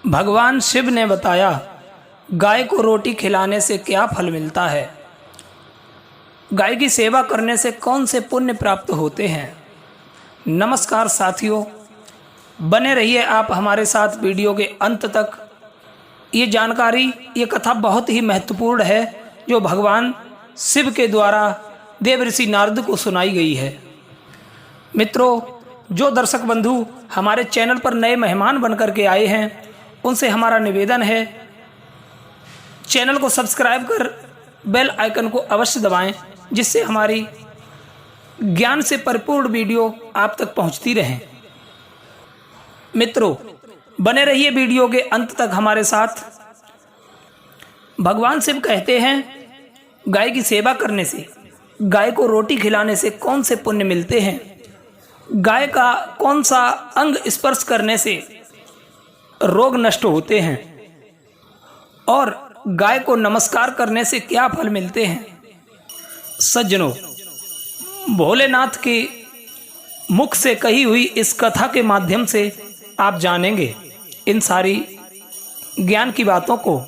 भगवान शिव ने बताया गाय को रोटी खिलाने से क्या फल मिलता है। गाय की सेवा करने से कौन से पुण्य प्राप्त होते हैं। नमस्कार साथियों, बने रहिए आप हमारे साथ वीडियो के अंत तक। ये जानकारी, ये कथा बहुत ही महत्वपूर्ण है जो भगवान शिव के द्वारा देवर्षि नारद को सुनाई गई है। मित्रों, जो दर्शक बंधु हमारे चैनल पर नए मेहमान बनकर के आए हैं उनसे हमारा निवेदन है, चैनल को सब्सक्राइब कर बेल आइकन को अवश्य दबाएं, जिससे हमारी ज्ञान से परिपूर्ण वीडियो आप तक पहुंचती रहे। मित्रों, बने रहिए वीडियो के अंत तक हमारे साथ। भगवान शिव कहते हैं गाय की सेवा करने से, गाय को रोटी खिलाने से कौन से पुण्य मिलते हैं। गाय का कौन सा अंग स्पर्श करने से रोग नष्ट होते हैं और गाय को नमस्कार करने से क्या फल मिलते हैं। सज्जनों, भोलेनाथ के मुख से कही हुई इस कथा के माध्यम से आप जानेंगे इन सारी ज्ञान की बातों को।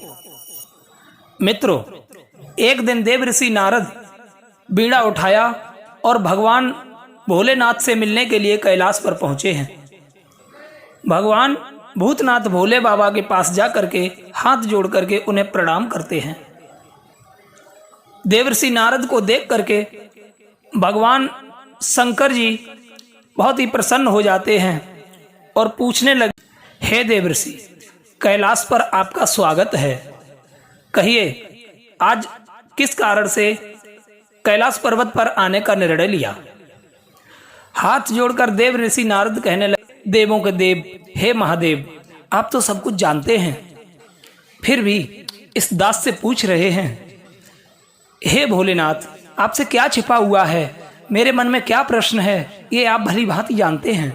मित्रों, एक दिन देवर्षि नारद बीड़ा उठाया और भगवान भोलेनाथ से मिलने के लिए कैलाश पर पहुंचे हैं। भगवान भूतनाथ भोले बाबा के पास जा करके हाथ जोड़ करके उन्हें प्रणाम करते हैं। देवर्षि नारद को देख करके भगवान शंकर जी बहुत ही प्रसन्न हो जाते हैं और पूछने लगे, हे देवर्षि, कैलाश पर आपका स्वागत है। कहिए आज किस कारण से कैलाश पर्वत पर आने का निर्णय लिया। हाथ जोड़कर देवर्षि नारद कहने लगे, देवों के देव, हे महादेव, आप तो सब कुछ जानते हैं, फिर भी इस दास से पूछ रहे हैं। हे भोलेनाथ, आपसे क्या छिपा हुआ है, मेरे मन में क्या प्रश्न है, ये आप भली भांति जानते हैं।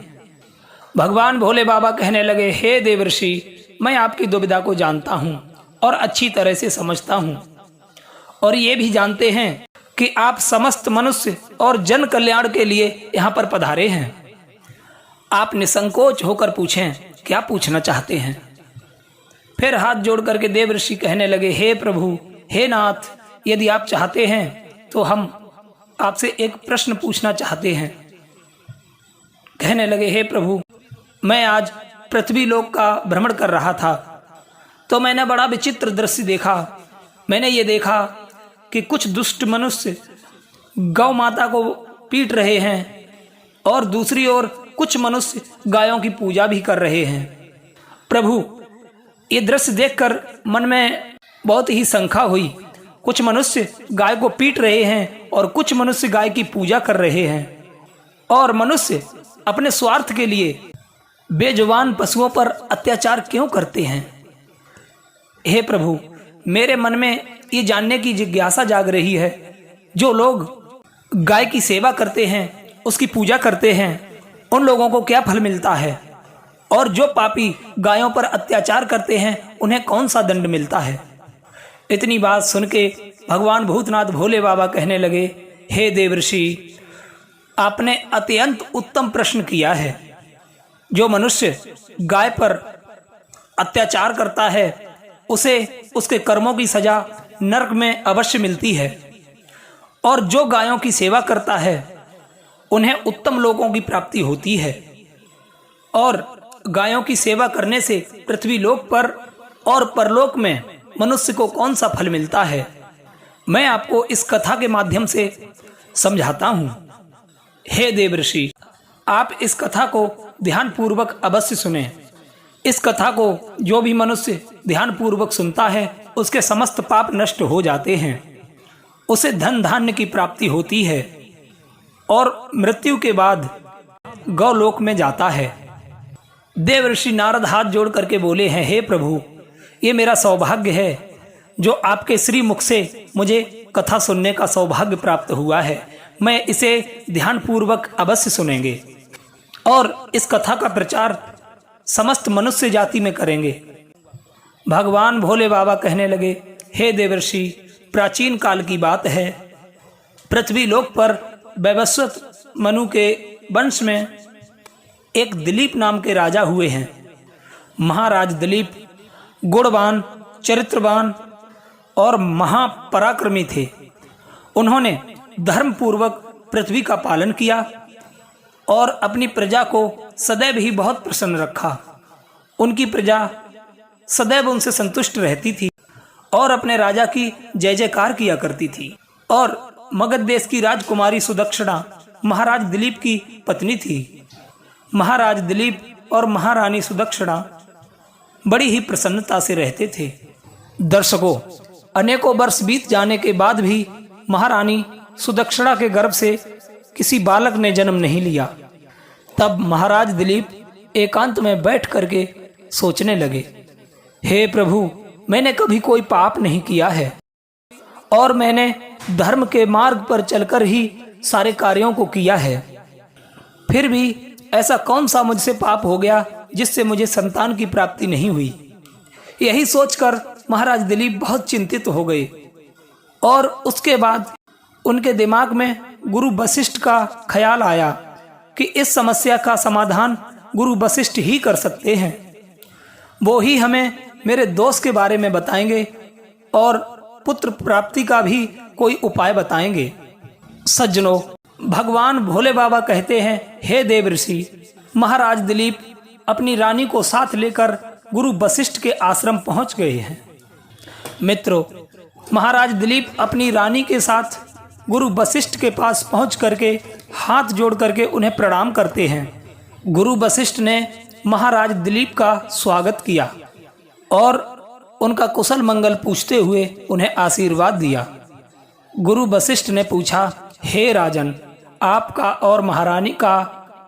भगवान भोले बाबा कहने लगे, हे देवर्षि, मैं आपकी दुविधा को जानता हूँ और अच्छी तरह से समझता हूँ, और ये भी जानते हैं कि आप समस्त मनुष्य और जन कल्याण के लिए यहाँ पर पधारे हैं। आप निसंकोच होकर पूछें, क्या पूछना चाहते हैं। फिर हाथ जोड़ करके देवर्षि कहने लगे, हे प्रभु, हे नाथ, यदि आप चाहते हैं तो हम आपसे एक प्रश्न पूछना चाहते हैं। कहने लगे, हे प्रभु, मैं आज पृथ्वी लोक का भ्रमण कर रहा था तो मैंने बड़ा विचित्र दृश्य देखा। मैंने ये देखा कि कुछ दुष्ट मनुष्य गौ माता को पीट रहे हैं और दूसरी ओर कुछ मनुष्य गायों की पूजा भी कर रहे हैं। प्रभु, ये दृश्य देखकर मन में बहुत ही शंका हुई। कुछ मनुष्य गाय को पीट रहे हैं और कुछ मनुष्य गाय की पूजा कर रहे हैं, और मनुष्य अपने स्वार्थ के लिए बेजुबान पशुओं पर अत्याचार क्यों करते हैं। हे प्रभु, मेरे मन में ये जानने की जिज्ञासा जाग रही है, जो लोग गाय की सेवा करते हैं, उसकी पूजा करते हैं, उन लोगों को क्या फल मिलता है, और जो पापी गायों पर अत्याचार करते हैं उन्हें कौन सा दंड मिलता है। इतनी बात सुन के भगवान भूतनाथ भोले बाबा कहने लगे, हे देवर्षि, आपने अत्यंत उत्तम प्रश्न किया है। जो मनुष्य गाय पर अत्याचार करता है उसे उसके कर्मों की सजा नरक में अवश्य मिलती है, और जो गायों की सेवा करता है उन्हें उत्तम लोगों की प्राप्ति होती है। और गायों की सेवा करने से पृथ्वी लोक पर और परलोक में मनुष्य को कौन सा फल मिलता है, मैं आपको इस कथा के माध्यम से समझाता हूँ। हे देवर्षि, आप इस कथा को ध्यानपूर्वक अवश्य सुने। इस कथा को जो भी मनुष्य ध्यानपूर्वक सुनता है उसके समस्त पाप नष्ट हो जाते हैं, उसे धन धान्य की प्राप्ति होती है और मृत्यु के बाद गौलोक में जाता है। देवर्षि नारद हाथ जोड़ करके बोले हैं, हे प्रभु, ये मेरा सौभाग्य है जो आपके श्री मुख से मुझे कथा सुनने का सौभाग्य प्राप्त हुआ है। मैं इसे ध्यानपूर्वक अवश्य सुनेंगे और इस कथा का प्रचार समस्त मनुष्य जाति में करेंगे। भगवान भोले बाबा कहने लगे, हे देवर्षि, प्राचीन काल की बात है, पृथ्वी लोक पर वैवस्वत मनु के वंश में एक दिलीप नाम के राजा हुए हैं। महाराज दिलीप गुणवान, चरित्रवान और महापराक्रमी थे। उन्होंने धर्मपूर्वक पृथ्वी का पालन किया और अपनी प्रजा को सदैव ही बहुत प्रसन्न रखा। उनकी प्रजा सदैव उनसे संतुष्ट रहती थी और अपने राजा की जय जयकार किया करती थी। और मगध देश की राजकुमारी सुदक्षिणा महाराज दिलीप की पत्नी थी। महाराज दिलीप और महारानी सुदक्षिणा बड़ी ही प्रसन्नता से रहते थे। दर्शकों, अनेकों वर्ष बीत जाने के बाद भी महारानी सुदक्षिणा के गर्भ से किसी बालक ने जन्म नहीं लिया। तब महाराज दिलीप एकांत में बैठ करके सोचने लगे, हे प्रभु, मैंने कभी कोई पाप नहीं किया है और मैंने धर्म के मार्ग पर चलकर ही सारे कार्यों को किया है। फिर भी ऐसा कौन सा मुझसे पाप हो गया जिससे मुझे संतान की प्राप्ति नहीं हुई। यही सोचकर महाराज दिलीप बहुत चिंतित हो गए और उसके बाद उनके दिमाग में गुरु वशिष्ठ का ख्याल आया कि इस समस्या का समाधान गुरु वशिष्ठ ही कर सकते हैं। वो ही हमें मेरे दोस्त के बारे में बताएंगे और पुत्र प्राप्ति का भी कोई उपाय बताएंगे। सज्जनों, भगवान भोले बाबा कहते हैं, हे देव ऋषि, महाराज दिलीप अपनी रानी को साथ लेकर गुरु वशिष्ठ के आश्रम पहुंच गए हैं। मित्रों, महाराज दिलीप अपनी रानी के साथ गुरु वशिष्ठ के पास पहुंच करके हाथ जोड़ करके उन्हें प्रणाम करते हैं। गुरु वशिष्ठ ने महाराज दिलीप का स्वागत किया और उनका कुशल मंगल पूछते हुए उन्हें आशीर्वाद दिया। गुरु वशिष्ठ ने पूछा, हे राजन, आपका और महारानी का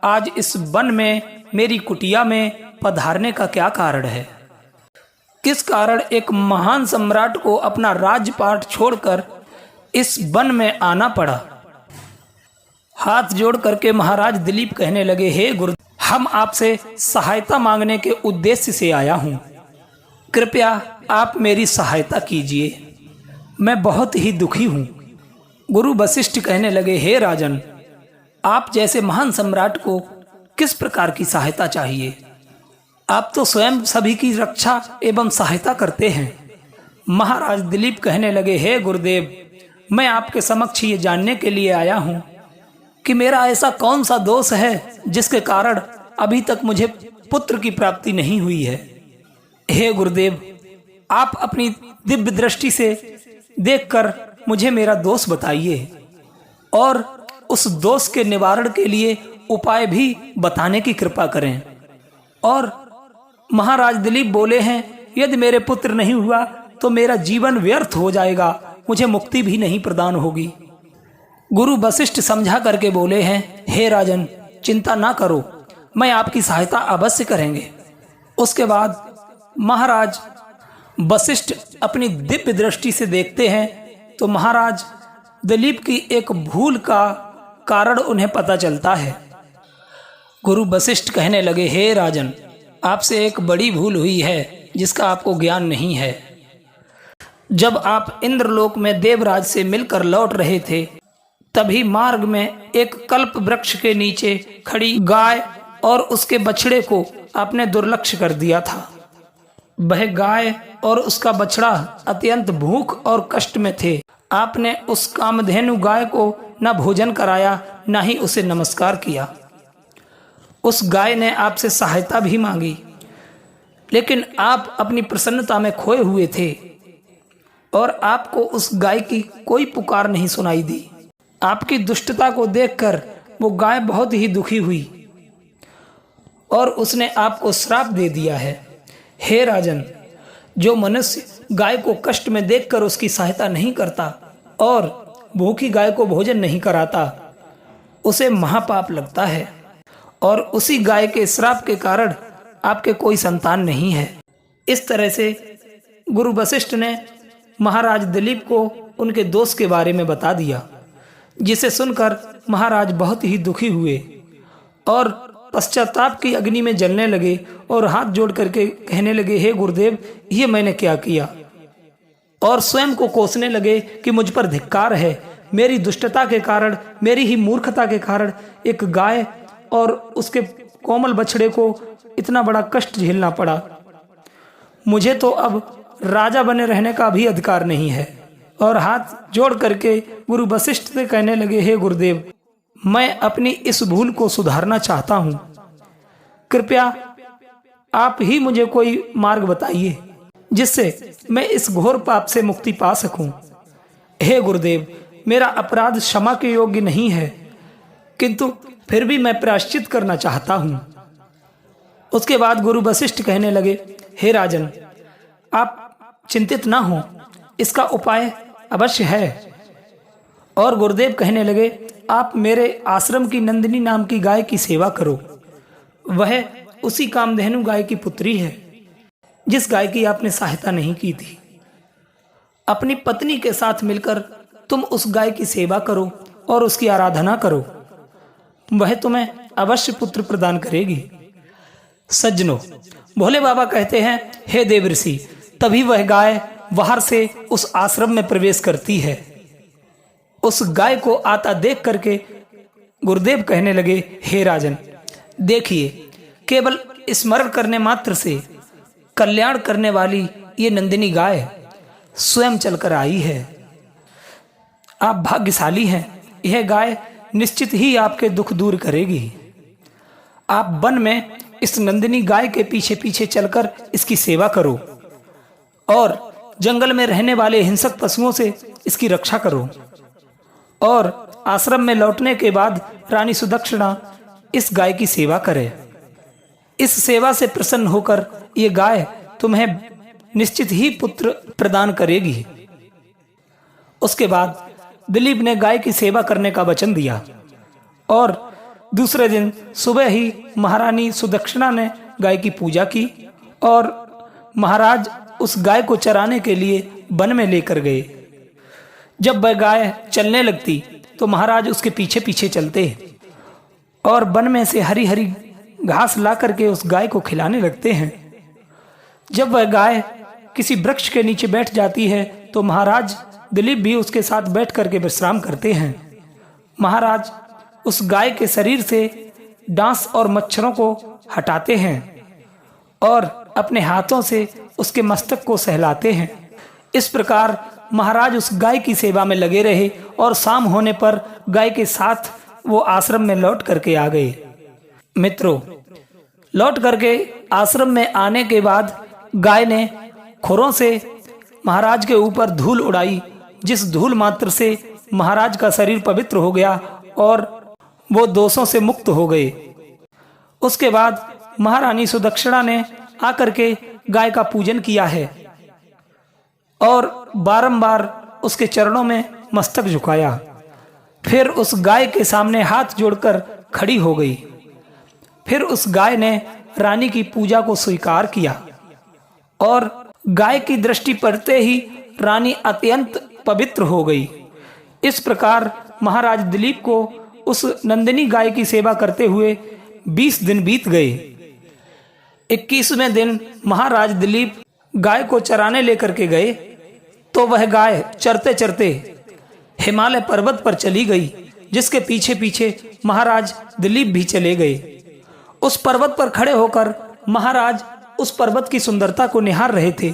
आज इस वन में मेरी कुटिया में पधारने का क्या कारण है? किस कारण एक महान सम्राट को अपना राजपाट छोड़कर इस वन में आना पड़ा? हाथ जोड़ करके महाराज दिलीप कहने लगे, हे गुरु, हम आपसे सहायता मांगने के उद्देश्य से आया हूँ। कृपया आप मेरी सहायता कीजिए, मैं बहुत ही दुखी हूँ। गुरु वशिष्ठ कहने लगे, हे राजन, आप जैसे महान सम्राट को किस प्रकार की सहायता चाहिए? आप तो स्वयं सभी की रक्षा एवं सहायता करते हैं। महाराज दिलीप कहने लगे, हे गुरुदेव, मैं आपके समक्ष ये जानने के लिए आया हूँ कि मेरा ऐसा कौन सा दोष है जिसके कारण अभी तक मुझे पुत्र की प्राप्ति नहीं हुई है। हे गुरुदेव, आप अपनी दिव्य दृष्टि से देखकर मुझे मेरा दोष बताइए और उस दोष के निवारण के लिए उपाय भी बताने की कृपा करें। और महाराज दिलीप बोले हैं, यदि मेरे पुत्र नहीं हुआ तो मेरा जीवन व्यर्थ हो जाएगा, मुझे मुक्ति भी नहीं प्रदान होगी। गुरु वशिष्ठ समझा करके बोले हैं, हे राजन, चिंता ना करो, मैं आपकी सहायता अवश्य करेंगे। उसके बाद महाराज वशिष्ठ अपनी दिव्य दृष्टि से देखते हैं तो महाराज दिलीप की एक भूल का कारण उन्हें पता चलता है। गुरु वशिष्ठ कहने लगे, हे राजन, आपसे एक बड़ी भूल हुई है जिसका आपको ज्ञान नहीं है। जब आप इंद्रलोक में देवराज से मिलकर लौट रहे थे, तभी मार्ग में एक कल्प वृक्ष के नीचे खड़ी गाय और उसके बछड़े को आपने दुर्लक्ष्य कर दिया था। वह गाय और उसका बछड़ा अत्यंत भूख और कष्ट में थे। आपने उस कामधेनु गाय को न भोजन कराया, न ही उसे नमस्कार किया। उस गाय ने आपसे सहायता भी मांगी, लेकिन आप अपनी प्रसन्नता में खोए हुए थे और आपको उस गाय की कोई पुकार नहीं सुनाई दी। आपकी दुष्टता को देखकर वो गाय बहुत ही दुखी हुई और उसने आपको श्राप दे दिया है। हे राजन, जो मनुष्य गाय को कष्ट में देखकर उसकी सहायता नहीं करता और भूखी गाय को भोजन नहीं कराता, उसे महापाप लगता है और उसी गाय के श्राप के कारण आपके कोई संतान नहीं है। इस तरह से गुरु वशिष्ठ ने महाराज दिलीप को उनके दोष के बारे में बता दिया, जिसे सुनकर महाराज बहुत ही दुखी हुए और पश्चाताप की अग्नि में जलने लगे और हाथ जोड़ करके कहने लगे, हे गुरुदेव, ये मैंने क्या किया? और स्वयं को कोसने लगे कि मुझ पर धिक्कार है, मेरी दुष्टता के कारण, मेरी ही मूर्खता के कारण एक गाय और उसके कोमल बछड़े को इतना बड़ा कष्ट झेलना पड़ा। मुझे तो अब राजा बने रहने का भी अधिकार नहीं है। और हाथ जोड़ करके गुरु वशिष्ठ से कहने लगे, हे गुरुदेव, मैं अपनी इस भूल को सुधारना चाहता हूँ, कृपया आप ही मुझे कोई मार्ग बताइए जिससे मैं इस घोर पाप से मुक्ति पा सकूं। हे गुरुदेव, मेरा अपराध क्षमा के योग्य नहीं है, किंतु फिर भी मैं प्रायश्चित करना चाहता हूं। उसके बाद गुरु वशिष्ठ कहने लगे, हे राजन, आप चिंतित ना हो, इसका उपाय अवश्य है। और गुरुदेव कहने लगे, आप मेरे आश्रम की नंदिनी नाम की गाय की सेवा करो। वह उसी कामधेनु गाय की पुत्री है जिस गाय की आपने सहायता नहीं की थी। अपनी पत्नी के साथ मिलकर तुम उस गाय की सेवा करो और उसकी आराधना करो, वह तुम्हें अवश्य पुत्र प्रदान करेगी। सज्जनों, भोले बाबा कहते हैं, हे देव ऋषि, तभी वह गाय बाहर से उस आश्रम में प्रवेश करती है। उस गाय को आता देख करके गुरुदेव कहने लगे, हे राजन, देखिए, केवल स्मरण करने मात्र से कल्याण करने वाली ये नंदिनी गाय स्वयं चलकर आई है। आप भाग्यशाली हैं, यह गाय निश्चित ही आपके दुख दूर करेगी। आप वन में इस नंदिनी गाय के पीछे पीछे चलकर इसकी सेवा करो और जंगल में रहने वाले हिंसक पशुओं से इसकी रक्षा करो। और आश्रम में लौटने के बाद रानी सुदक्षिणा इस गाय की सेवा करे। इस सेवा से प्रसन्न होकर ये गाय तुम्हें निश्चित ही पुत्र प्रदान करेगी। उसके बाद दिलीप ने गाय की सेवा करने का वचन दिया और दूसरे दिन सुबह ही महारानी सुदक्षिणा ने गाय की पूजा की और महाराज उस गाय को चराने के लिए वन में लेकर गए। जब वह गाय चलने लगती तो महाराज उसके पीछे पीछे चलते और वन में से हरी हरी घास ला करके उस गाय को खिलाने लगते हैं। जब वह गाय किसी वृक्ष के नीचे बैठ जाती है तो महाराज दिलीप भी उसके साथ बैठ करके विश्राम करते हैं। महाराज उस गाय के शरीर से डांस और मच्छरों को हटाते हैं और अपने हाथों से उसके मस्तक को सहलाते हैं। इस प्रकार महाराज उस गाय की सेवा में लगे रहे और शाम होने पर गाय के साथ वो आश्रम में लौट करके आ गए। मित्रों, लौट करके आश्रम में आने के बाद गाय ने खुरों से महाराज के ऊपर धूल उड़ाई, जिस धूल मात्र से महाराज का शरीर पवित्र हो गया और वो दोषों से मुक्त हो गए। उसके बाद महारानी सुदक्षिणा ने आकर के गाय का पूजन किया है और बारंबार उसके चरणों में मस्तक झुकाया। फिर उस गाय के सामने हाथ जोड़कर खड़ी हो गई। फिर उस गाय ने रानी की पूजा को स्वीकार किया और गाय की दृष्टि पड़ते ही रानी अत्यंत पवित्र हो गई। इस प्रकार महाराज दिलीप को उस नंदिनी गाय की सेवा करते हुए 20 दिन बीत गए। 21वें दिन महाराज दिलीप गाय को चराने लेकर के गए तो वह गाय चरते चरते हिमालय पर्वत पर चली गई, जिसके पीछे पीछे महाराज दिलीप भी चले गए। उस पर्वत पर खड़े होकर महाराज उस पर्वत की सुंदरता को निहार रहे थे।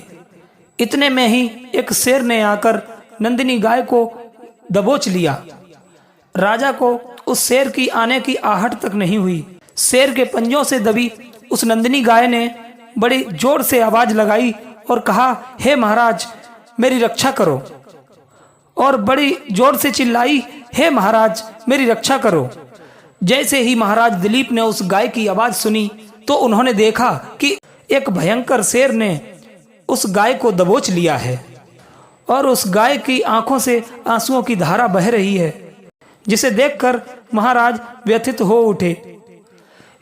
इतने में ही एक शेर ने आकर नंदिनी गाय को दबोच लिया। राजा को उस शेर की आने की आहट तक नहीं हुई। शेर के पंजों से दबी उस नंदिनी गाय ने बड़ी जोर से आवाज लगाई और कहा, हे महाराज, मेरी रक्षा करो। और बड़ी जोर से चिल्लाई, हे महाराज, मेरी रक्षा करो। जैसे ही महाराज दिलीप ने उस गाय की आवाज सुनी तो उन्होंने देखा कि एक भयंकर शेर ने उस गाय को दबोच लिया है और उस गाय की आंखों से आंसुओं की धारा बह रही है, जिसे देखकर महाराज व्यथित हो उठे।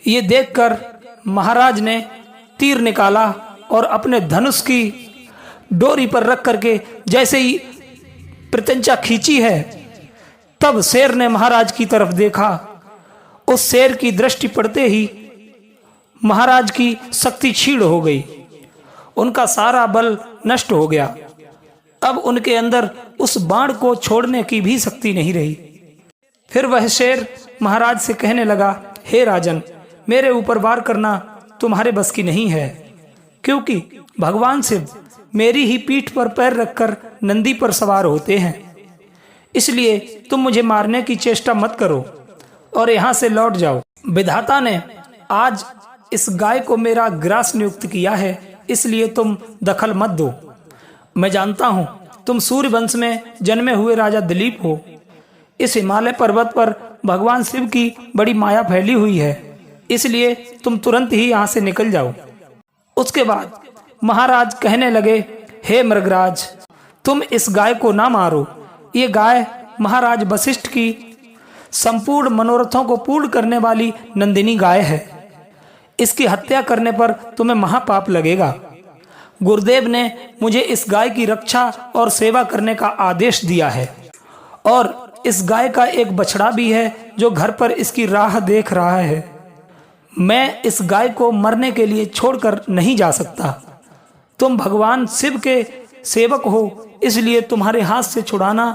ये देखकर महाराज ने तीर निकाला और अपने धनुष की डोरी पर रख करके जैसे ही प्रत्यंचा खींची है, तब शेर ने महाराज की तरफ देखा। उस शेर की दृष्टि पड़ते ही महाराज की शक्ति क्षीण हो गई, उनका सारा बल नष्ट हो गया। अब उनके अंदर उस बाण को छोड़ने की भी शक्ति नहीं रही। फिर वह शेर महाराज से कहने लगा, हे राजन, मेरे ऊपर वार करना तुम्हारे बस की नहीं है, क्योंकि भगवान शिव मेरी ही पीठ पर पैर रखकर नंदी पर सवार होते हैं, इसलिए तुम मुझे मारने की चेष्टा मत करो और यहाँ से लौट जाओ। विधाता ने आज इस गाय को मेरा ग्रास नियुक्त किया है, इसलिए तुम दखल मत दो। मैं जानता हूँ तुम सूर्य वंश में जन्मे हुए राजा दिलीप हो। इस हिमालय पर्वत पर भगवान शिव की बड़ी माया फैली हुई है, इसलिए तुम तुरंत ही यहाँ से निकल जाओ। उसके बाद महाराज कहने लगे, हे मृगराज, तुम इस गाय को ना मारो। ये गाय महाराज वशिष्ठ की संपूर्ण मनोरथों को पूर्ण करने वाली नंदिनी गाय है। इसकी हत्या करने पर तुम्हें महापाप लगेगा। गुरुदेव ने मुझे इस गाय की रक्षा और सेवा करने का आदेश दिया है, और इस गाय का एक बछड़ा भी है जो घर पर इसकी राह देख रहा है। मैं इस गाय को मरने के लिए छोड़कर नहीं जा सकता। तुम भगवान शिव के सेवक हो, इसलिए तुम्हारे हाथ से छुड़ाना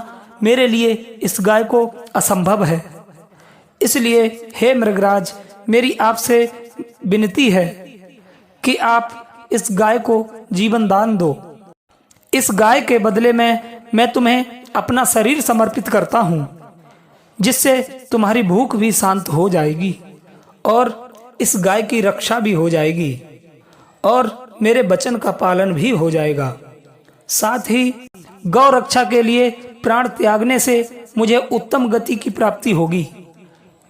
मेरे लिए इस गाय को असंभव है। इसलिए हे मृगराज, मेरी आपसे विनती है कि आप इस गाय को जीवन दान दो। इस गाय के बदले में मैं तुम्हें अपना शरीर समर्पित करता हूँ, जिससे तुम्हारी भूख भी शांत हो जाएगी और इस गाय की रक्षा भी हो जाएगी और मेरे वचन का पालन भी हो जाएगा। साथ ही गौ रक्षा के लिए प्राण त्यागने से मुझे उत्तम गति की प्राप्ति होगी।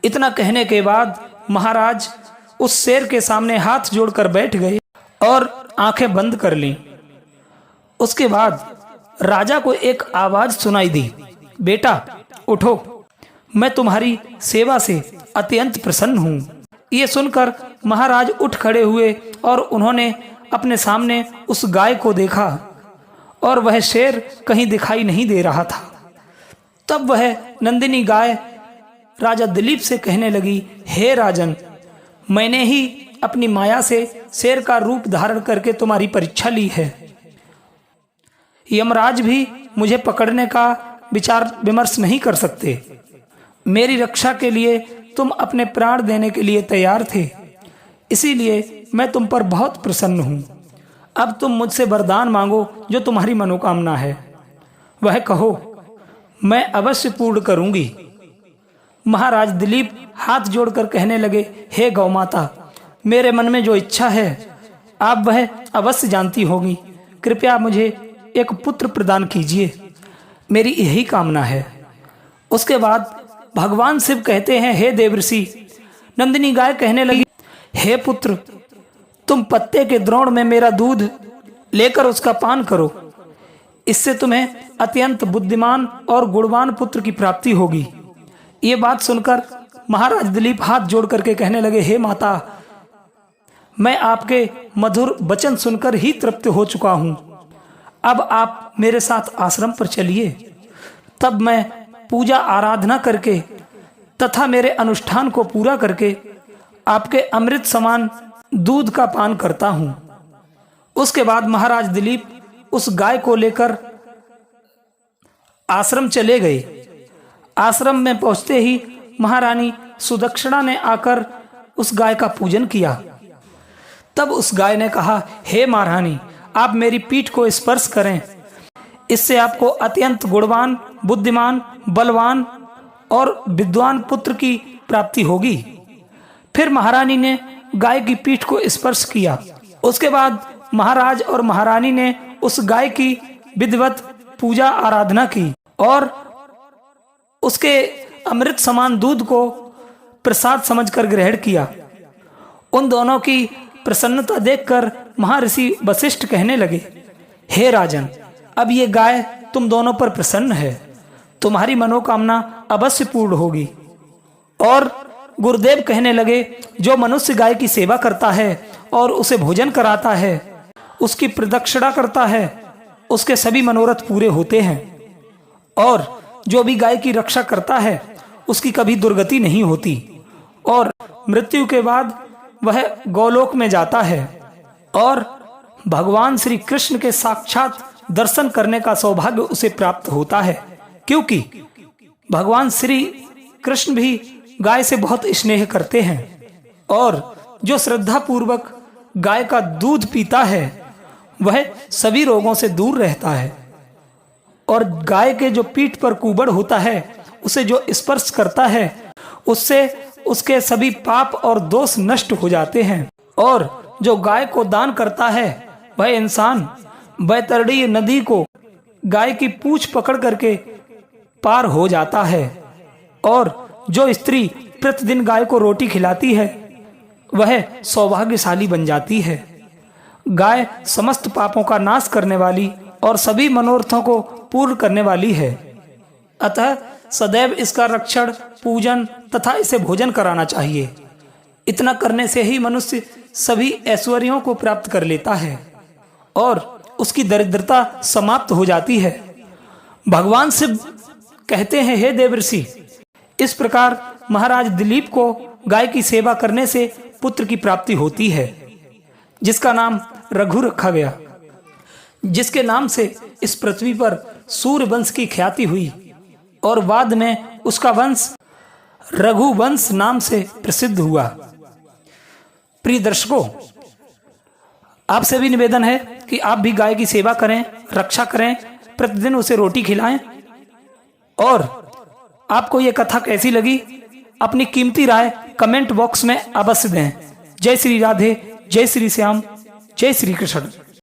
इतना कहने के बाद महाराज उस शेर के सामने हाथ जोड़कर बैठ गए और आंखें बंद कर लीं। उसके बाद राजा को एक आवाज सुनाई दी, बेटा उठो, मैं तुम्हारी सेवा से अत्यंत प्रसन्न हूँ। ये सुनकर महाराज उठ खड़े हुए और उन्होंने अपने सामने उस गाय को देखा और वह शेर कहीं दिखाई नहीं दे रहा था। तब वह नंदिनी गाय राजा दिलीप से कहने लगी, हे राजन, मैंने ही अपनी माया से शेर का रूप धारण करके तुम्हारी परीक्षा ली है। यमराज भी मुझे पकड़ने का विचार विमर्श नहीं कर सकते। मेरी रक्षा के लिए तुम अपने प्राण देने के लिए तैयार थे, इसीलिए मैं तुम पर बहुत प्रसन्न हूँ। अब तुम मुझसे वरदान मांगो जो तुम्हारी मनोकामना है, वह कहो, मैं अवश्य पूर्ण करूंगी। महाराज दिलीप हाथ जोड़कर कहने लगे, हे गौ माता, मेरे मन में जो इच्छा है आप वह अवश्य जानती होगी। कृपया मुझे एक पुत्र प्रदान कीजिए, मेरी यही कामना है। उसके बाद भगवान शिव कहते हैं, हे देवर्षि। नंदिनी गाय कहने लगी, हे पुत्र, तुम पत्ते के द्रोण में मेरा दूध लेकर उसका पान करो, इससे तुम्हें अत्यंत बुद्धिमान और गुणवान पुत्र की प्राप्ति होगी। ये बात सुनकर महाराज दिलीप हाथ जोड़ करके कहने लगे, हे माता, मैं आपके मधुर वचन सुनकर ही तृप्त हो चुका हूँ। अब आप मेरे साथ आश्रम पर चलिए, तब मैं पूजा आराधना करके तथा मेरे अनुष्ठान को पूरा करके आपके अमृत समान दूध का पान करता हूँ। उसके बाद महाराज दिलीप उस गाय को लेकर आश्रम चले गए। आश्रम में पहुंचते ही महारानी सुदक्षिणा ने आकर उस गाय का पूजन किया। तब उस गाय ने कहा, हे महारानी, आप मेरी पीठ को स्पर्श करें, इससे आपको अत्यंत गुणवान, बुद्धिमान, बलवान और विद्वान पुत्र की प्राप्ति होगी। फिर महारानी ने गाय की पीठ को स्पर्श किया। उसके बाद महाराज और महारानी ने उस गाय की विधिवत पूजा आराधना की और उसके अमृत समान दूध को प्रसाद समझकर ग्रहण किया। उन दोनों की प्रसन्नता देखकर महर्षि वशिष्ठ कहने लगे, हे राजन, अब ये गाय तुम दोनों पर प्रसन्न है, तुम्हारी मनोकामना अवश्य पूर्ण होगी। और गुरुदेव कहने लगे, जो मनुष्य गाय की सेवा करता है और उसे भोजन कराता है, उसकी प्रदक्षिणा करता है, उसके सभी मनोरथ पूरे होते हैं, और जो भी गाय की रक्षा करता है उसकी कभी दुर्गति नहीं होती और मृत्यु के बाद वह गौलोक में जाता है और भगवान श्री कृष्ण के साक्षात दर्शन करने का सौभाग्य उसे प्राप्त होता है, क्योंकि भगवान श्री कृष्ण भी गाय से बहुत स्नेह करते हैं और जो श्रद्धा पूर्वक गाय का दूध पीता है वह सभी रोगों से दूर रहता है। और गाय के जो पीठ पर कुबड़ होता है उसे जो स्पर्श करता है उससे उसके सभी पाप और दोष नष्ट हो जाते हैं। और जो गाय को दान करता है वह इंसान बैतरणी नदी को गाय की पूंछ पकड़ करके पार हो जाता है। और जो स्त्री प्रतिदिन गाय को रोटी खिलाती है वह सौभाग्यशाली बन जाती है। गाय समस्त पापों का नाश करने वाली और सभी मनोरथों को पूर्ण करने वाली है। अतः सदैव इसका रक्षण, पूजन तथा इसे भोजन कराना चाहिए। इतना करने से ही मनुष्य सभी ऐश्वर्यों को प्राप्त कर लेता है और उसकी दरिद्रता समाप्त हो जाती है। भगवान शिव कहते हैं, हे देवर्षि, इस प्रकार महाराज दिलीप को गाय की सेवा करने से पुत्र की प्राप्ति होती है, जिसका नाम रघु रखा गया, जिसके नाम से इस पृथ्वी पर सूर्य वंश की ख्याति हुई और बाद में उसका वंश रघुवंश नाम से प्रसिद्ध हुआ। प्रिय दर्शकों, आपसे भी निवेदन है कि आप भी गाय की सेवा करें, रक्षा करें, प्रतिदिन उसे रोटी खिलाएं। और आपको ये कथा कैसी लगी अपनी कीमती राय कमेंट बॉक्स में अवश्य दें। जय श्री राधे, जय श्री श्याम, जय श्री कृष्ण।